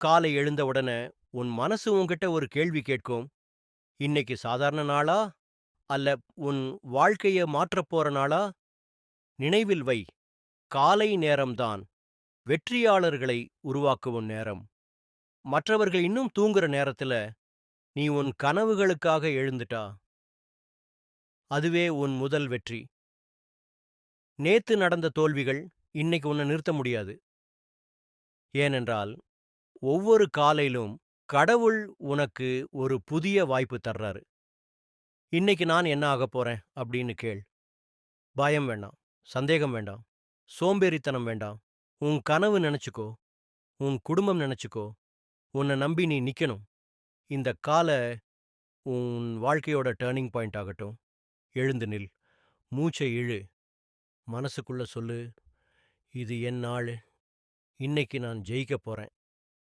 காலை எழுந்த உடனே உன் மனசு உன்கிட்ட ஒரு கேள்வி கேட்கும். இன்னைக்கு சாதாரண நாளா? அல்ல உன் வாழ்க்கைய மாற்றப் போற நாளா? நினைவில் வை, காலை நேரம்தான் வெற்றியாளர்களை உருவாக்கும் நேரம். மற்றவர்கள் இன்னும் தூங்குற நேரத்துல நீ உன் கனவுகளுக்காக எழுந்துட்டா, அதுவே உன் முதல் வெற்றி. நேத்து நடந்த தோல்விகள் இன்னைக்கு உன்னை நிறுத்த முடியாது. ஏனென்றால் ஒவ்வொரு காலையிலும் கடவுள் உனக்கு ஒரு புதிய வாய்ப்பு தர்றாரு. இன்னைக்கு நான் என்ன ஆகப் போறேன் அப்படின்னு கேள். பயம் வேண்டாம், சந்தேகம் வேண்டாம், சோம்பேறித்தனம் வேண்டாம். உன் கனவு நினைச்சுக்கோ, உன் குடும்பம் நினைச்சுக்கோ, உன்னை நம்பி நீ நிக்கணும். இந்த கால உன் வாழ்க்கையோட டர்னிங் பாயிண்ட் ஆகட்டும். எழுந்து நில், மூச்சை இழு, மனசுக்குள்ள சொல்லு, இது என் நாளு, இன்னைக்கு நான் ஜெயிக்கப் போறேன்.